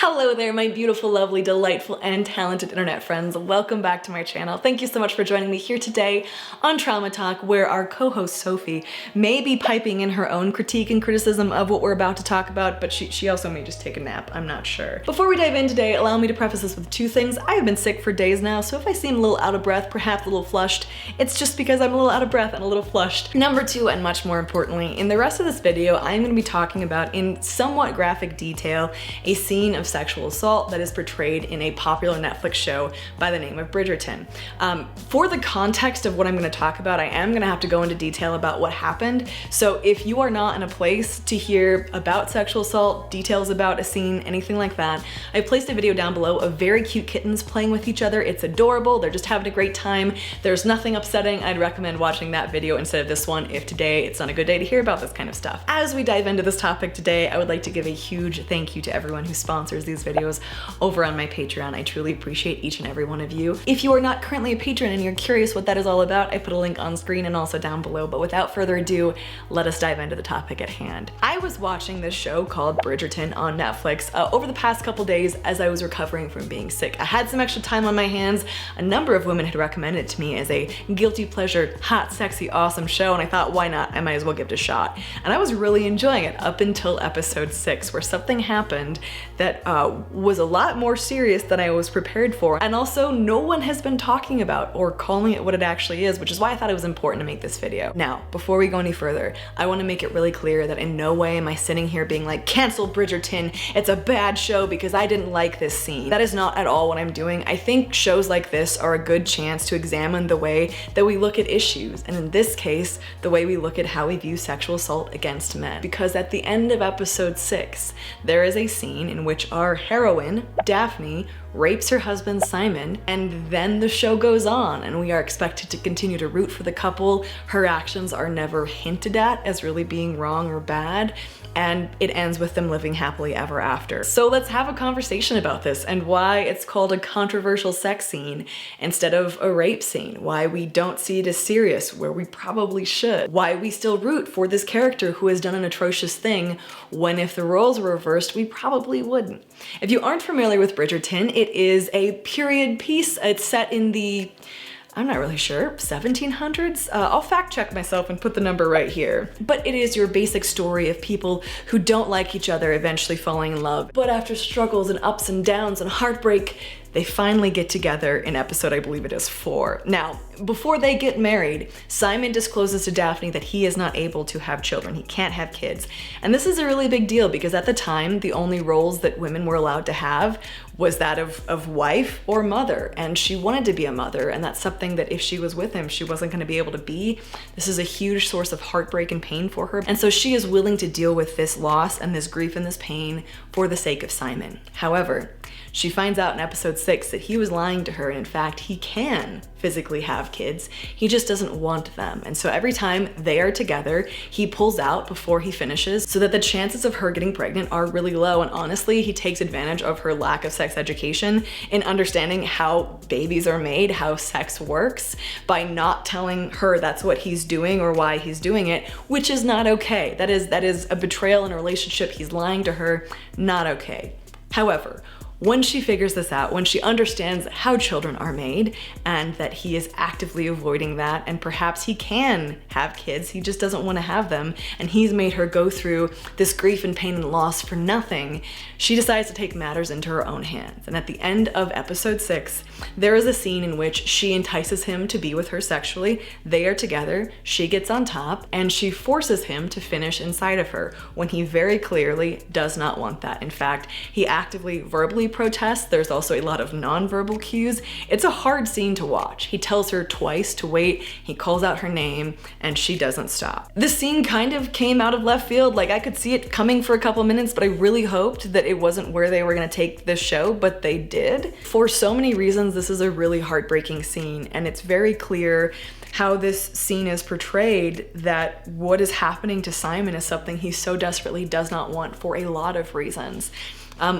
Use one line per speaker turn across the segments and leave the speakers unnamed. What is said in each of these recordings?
Hello there, my beautiful, lovely, delightful, and talented internet friends. Welcome back to my channel. Thank you so much for joining me here today on Trauma Talk, where our co-host Sophie may be piping in her own critique and criticism of what we're about to talk about, but she also may just take a nap, I'm not sure. Before we dive in today, allow me to preface this with two things. I have been sick for days now, so if I seem a little out of breath, perhaps a little flushed, it's just because I'm a little out of breath and a little flushed. Number two, and much more importantly, in the rest of this video, I'm going to be talking about, in somewhat graphic detail, a scene of sexual assault that is portrayed in a popular Netflix show by the name of Bridgerton. For the context of what I'm going to talk about, I am going to have to go into detail about what happened. So if you are not in a place to hear about sexual assault, details about a scene, anything like that, I placed a video down below of very cute kittens playing with each other. It's adorable. They're just having a great time. There's nothing upsetting. I'd recommend watching that video instead of this one if today it's not a good day to hear about this kind of stuff. As we dive into this topic today, I would like to give a huge thank you to everyone who sponsors these videos over on my Patreon. I truly appreciate each and every one of you. If you are not currently a patron and you're curious what that is all about, I put a link on screen and also down below, but without further ado, let us dive into the topic at hand. I was watching this show called Bridgerton on Netflix over the past couple days as I was recovering from being sick. I had some extra time on my hands. A number of women had recommended it to me as a guilty pleasure, hot, sexy, awesome show, and I thought, why not? I might as well give it a shot. And I was really enjoying it up until episode 6, where something happened that was a lot more serious than I was prepared for, and also no one has been talking about or calling it what it actually is, which is why I thought it was important to make this video. Now, before we go any further, I want to make it really clear that in no way am I sitting here being like, cancel Bridgerton, it's a bad show because I didn't like this scene. That is not at all what I'm doing. I think shows like this are a good chance to examine the way that we look at issues, and in this case, the way we look at how we view sexual assault against men. Because at the end of episode 6, there is a scene in which our heroine, Daphne, rapes her husband Simon, and then the show goes on and we are expected to continue to root for the couple. Her actions are never hinted at as really being wrong or bad, and it ends with them living happily ever after. So let's have a conversation about this and why it's called a controversial sex scene instead of a rape scene, why we don't see it as serious where we probably should, why we still root for this character who has done an atrocious thing when if the roles were reversed, we probably wouldn't. If you aren't familiar with Bridgerton, it is a period piece. It's set in the, I'm not really sure, 1700s? I'll fact check myself and put the number right here. But it is your basic story of people who don't like each other eventually falling in love. But after struggles and ups and downs and heartbreak, they finally get together in episode, I believe it is 4. Now, before they get married, Simon discloses to Daphne that he is not able to have children. He can't have kids. And this is a really big deal because at the time, the only roles that women were allowed to have was that of wife or mother. And she wanted to be a mother, and that's something that if she was with him, she wasn't gonna be able to be. This is a huge source of heartbreak and pain for her. And so she is willing to deal with this loss and this grief and this pain for the sake of Simon. However, she finds out in episode 6 that he was lying to her, and in fact, he can physically have kids. He just doesn't want them. And so every time they are together, he pulls out before he finishes so that the chances of her getting pregnant are really low. And honestly, he takes advantage of her lack of sex education in understanding how babies are made, how sex works, by not telling her that's what he's doing or why he's doing it, which is not okay. That is a betrayal in a relationship. He's lying to her, not okay. However, when she figures this out, when she understands how children are made and that he is actively avoiding that, and perhaps he can have kids, he just doesn't want to have them, and he's made her go through this grief and pain and loss for nothing, she decides to take matters into her own hands. And at the end of episode 6, there is a scene in which she entices him to be with her sexually. They are together, she gets on top, and she forces him to finish inside of her when he very clearly does not want that. In fact, he actively verbally protests. There's also a lot of nonverbal cues. It's a hard scene to watch. He tells her twice to wait, he calls out her name, and she doesn't stop. This scene kind of came out of left field. Like, I could see it coming for a couple minutes, but I really hoped that it wasn't where they were gonna take this show, but they did. For so many reasons, this is a really heartbreaking scene, and it's very clear how this scene is portrayed, that what is happening to Simon is something he so desperately does not want for a lot of reasons.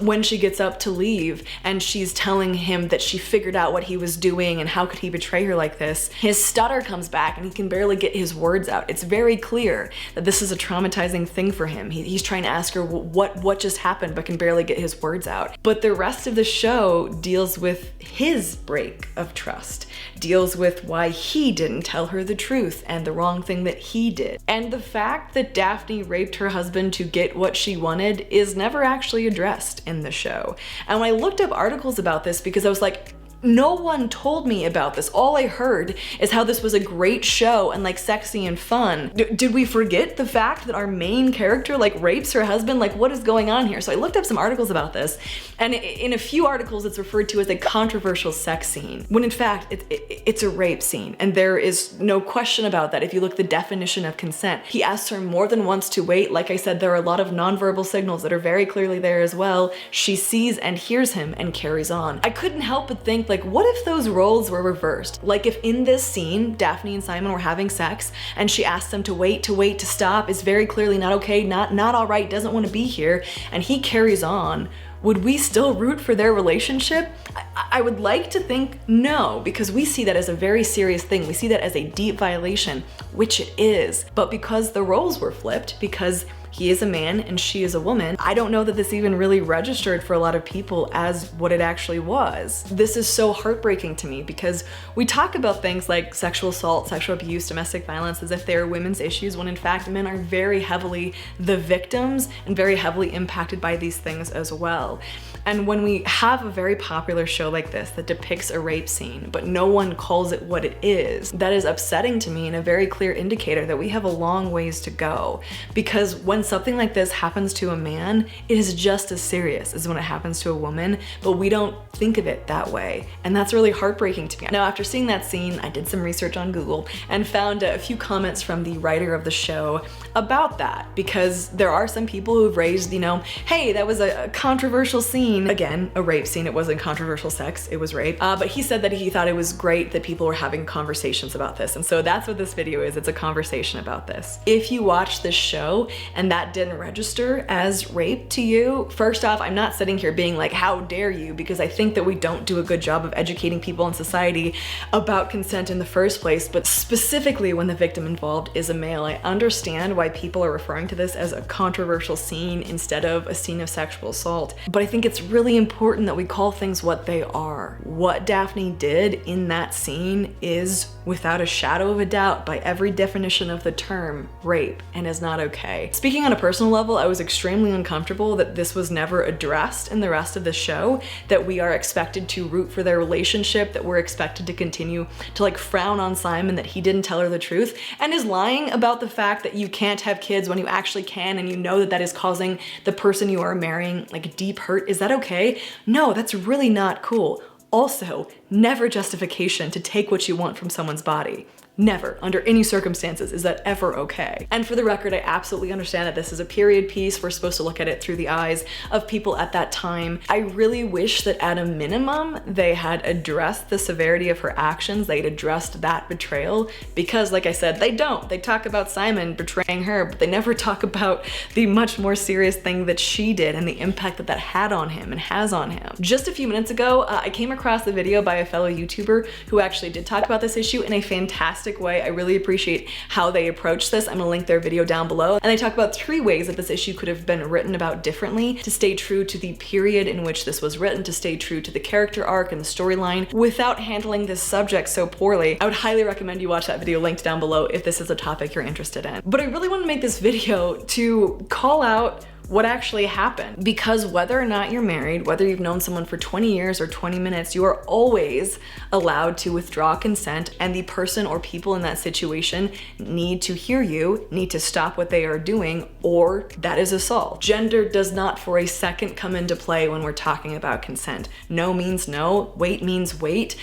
when she gets up to leave and she's telling him that she figured out what he was doing and how could he betray her like this, his stutter comes back and he can barely get his words out. It's very clear that this is a traumatizing thing for him. He's trying to ask her what just happened, but can barely get his words out. But the rest of the show deals with his break of trust, deals with why he didn't tell her the truth and the wrong thing that he did. And the fact that Daphne raped her husband to get what she wanted is never actually addressed in the show. And when I looked up articles about this, because I was like, no one told me about this. All I heard is how this was a great show and like sexy and fun. Did we forget the fact that our main character like rapes her husband? Like, what is going on here? So I looked up some articles about this, and in a few articles it's referred to as a controversial sex scene, when in fact it's a rape scene, and there is no question about that if you look at the definition of consent. He asks her more than once to wait. Like I said, there are a lot of nonverbal signals that are very clearly there as well. She sees and hears him and carries on. I couldn't help but think, like, what if those roles were reversed? Like if in this scene, Daphne and Simon were having sex and she asks them to wait, to stop, is very clearly not okay, not all right, doesn't want to be here, and he carries on. Would we still root for their relationship? I would like to think no, because we see that as a very serious thing. We see that as a deep violation, which it is. But because the roles were flipped, because he is a man and she is a woman, I don't know that this even really registered for a lot of people as what it actually was. This is so heartbreaking to me, because we talk about things like sexual assault, sexual abuse, domestic violence as if they're women's issues, when in fact men are very heavily the victims and very heavily impacted by these things as well. And when we have a very popular show like this that depicts a rape scene, but no one calls it what it is, that is upsetting to me and a very clear indicator that we have a long ways to go. Because when something like this happens to a man, it is just as serious as when it happens to a woman, but we don't think of it that way. And that's really heartbreaking to me. Now, after seeing that scene, I did some research on Google and found a few comments from the writer of the show about that, because there are some people who've raised, you know, hey, that was a controversial scene. Again, a rape scene. It wasn't controversial sex, it was rape. But he said that he thought it was great that people were having conversations about this. And so that's what this video is. It's a conversation about this. If you watch this show and that didn't register as rape to you, first off, I'm not sitting here being like, how dare you? Because I think that we don't do a good job of educating people in society about consent in the first place. But specifically when the victim involved is a male, I understand why people are referring to this as a controversial scene instead of a scene of sexual assault. But I think it's really important that we call things what they are. What Daphne did in that scene is, without a shadow of a doubt, by every definition of the term, rape, and is not okay. Speaking on a personal level, I was extremely uncomfortable that this was never addressed in the rest of the show, that we are expected to root for their relationship, that we're expected to continue to like frown on Simon that he didn't tell her the truth, and is lying about the fact that you can't have kids when you actually can, and you know that that is causing the person you are marrying like deep hurt. Is that okay? No, that's really not cool. Also, never justification to take what you want from someone's body. Never, under any circumstances, is that ever okay. And for the record, I absolutely understand that this is a period piece. We're supposed to look at it through the eyes of people at that time. I really wish that at a minimum, they had addressed the severity of her actions. They'd addressed that betrayal, because like I said, they don't. They talk about Simon betraying her, but they never talk about the much more serious thing that she did and the impact that that had on him and has on him. Just a few minutes ago, I came across a video by a fellow YouTuber who actually did talk about this issue in a fantastic way. I really appreciate how they approach this. I'm gonna link their video down below. And they talk about 3 ways that this issue could have been written about differently to stay true to the period in which this was written, to stay true to the character arc and the storyline without handling this subject so poorly. I would highly recommend you watch that video linked down below if this is a topic you're interested in. But I really want to make this video to call out what actually happened, because whether or not you're married, whether you've known someone for 20 years or 20 minutes, you are always allowed to withdraw consent, and the person or people in that situation need to hear you, need to stop what they are doing, or that is assault. Gender does not for a second come into play when we're talking about consent. No means no, wait means wait.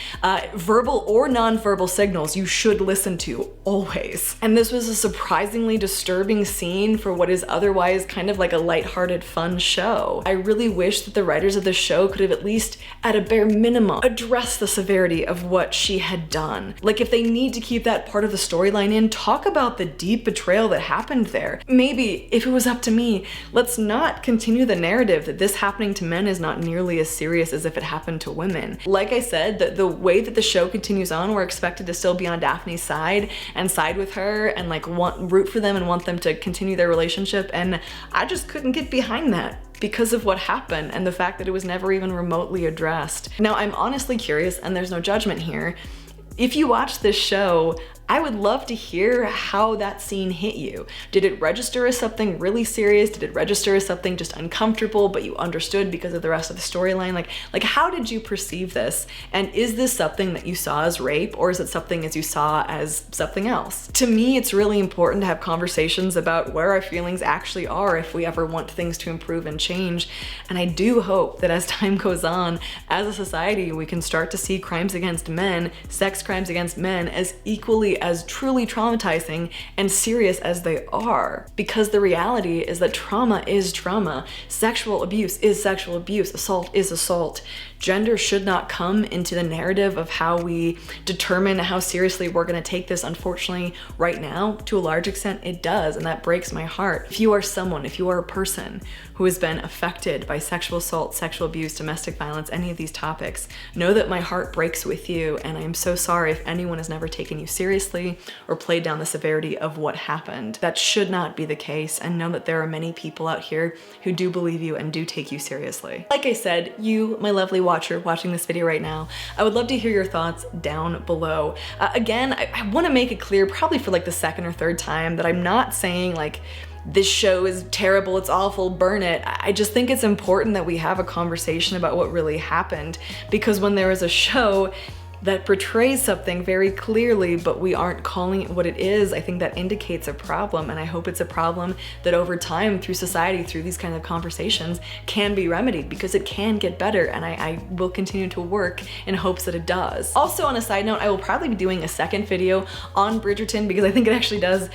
Verbal or non-verbal signals you should listen to, always. And this was a surprisingly disturbing scene for what is otherwise kind of like a lighthearted, fun show. I really wish that the writers of the show could have at least, at a bare minimum, addressed the severity of what she had done. Like, if they need to keep that part of the storyline in, talk about the deep betrayal that happened there. Maybe, if it was up to me, let's not continue the narrative that this happening to men is not nearly as serious as if it happened to women. Like I said, the way that the show continues on, we're expected to still be on Daphne's side and side with her and like root for them and want them to continue their relationship, and I just couldn't get behind that because of what happened and the fact that it was never even remotely addressed. Now, I'm honestly curious, and there's no judgment here, if you watch this show, I would love to hear how that scene hit you. Did it register as something really serious? Did it register as something just uncomfortable, but you understood because of the rest of the storyline? Like how did you perceive this? And is this something that you saw as rape, or is it something as you saw as something else? To me, it's really important to have conversations about where our feelings actually are if we ever want things to improve and change. And I do hope that as time goes on, as a society, we can start to see crimes against men, sex crimes against men, as equally as truly traumatizing and serious as they are. Because the reality is that trauma is trauma. Sexual abuse is sexual abuse. Assault is assault. Gender should not come into the narrative of how we determine how seriously we're gonna take this. Unfortunately, right now, to a large extent, it does, and that breaks my heart. If you are someone, if you are a person who has been affected by sexual assault, sexual abuse, domestic violence, any of these topics, know that my heart breaks with you, and I am so sorry if anyone has never taken you seriously or played down the severity of what happened. That should not be the case, and know that there are many people out here who do believe you and do take you seriously. Like I said, you, my lovely watcher watching this video right now, I would love to hear your thoughts down below. Again, I want to make it clear, probably for like the second or third time, that I'm not saying like this show is terrible, it's awful, burn it. I just think it's important that we have a conversation about what really happened, because when there is a show that portrays something very clearly, but we aren't calling it what it is, I think that indicates a problem, and I hope it's a problem that over time, through society, through these kind of conversations, can be remedied, because it can get better, and I will continue to work in hopes that it does. Also, on a side note, I will probably be doing a second video on Bridgerton, because I think it actually does,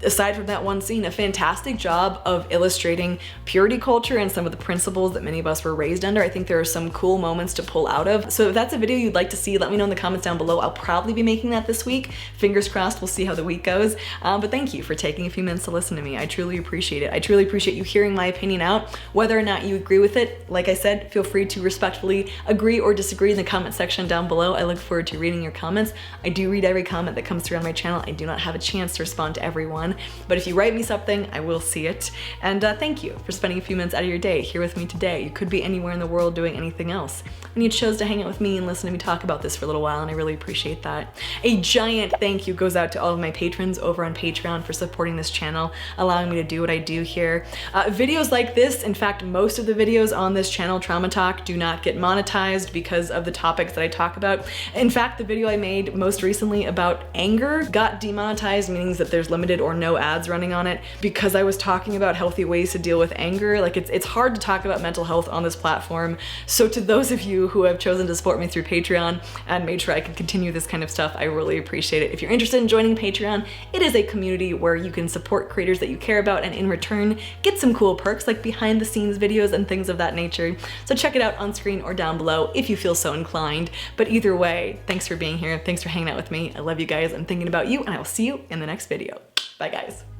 aside from that one scene, a fantastic job of illustrating purity culture and some of the principles that many of us were raised under. I think there are some cool moments to pull out of. So if that's a video you'd like to see, let me know in the comments down below. I'll probably be making that this week. Fingers crossed, we'll see how the week goes. But thank you for taking a few minutes to listen to me. I truly appreciate it. I truly appreciate you hearing my opinion out. Whether or not you agree with it, like I said, feel free to respectfully agree or disagree in the comment section down below. I look forward to reading your comments. I do read every comment that comes through on my channel. I do not have a chance to respond to everyone, but if you write me something, I will see it. And thank you for spending a few minutes out of your day here with me today. You could be anywhere in the world doing anything else, and you chose to hang out with me and listen to me talk about this for a little while, and I really appreciate that. A giant thank you goes out to all of my patrons over on Patreon for supporting this channel, allowing me to do what I do here. Videos like this, in fact, most of the videos on this channel, Trauma Talk, do not get monetized because of the topics that I talk about. In fact, the video I made most recently about anger got demonetized, meaning that there's limited or no ads running on it, because I was talking about healthy ways to deal with anger. Like, it's hard to talk about mental health on this platform. So to those of you who have chosen to support me through Patreon and made sure I can continue this kind of stuff, I really appreciate it. If you're interested in joining Patreon, it is a community where you can support creators that you care about and in return get some cool perks like behind the scenes videos and things of that nature. So check it out on screen or down below if you feel so inclined. But either way, thanks for being here. Thanks for hanging out with me. I love you guys. I'm thinking about you, and I will see you in the next video. Bye guys.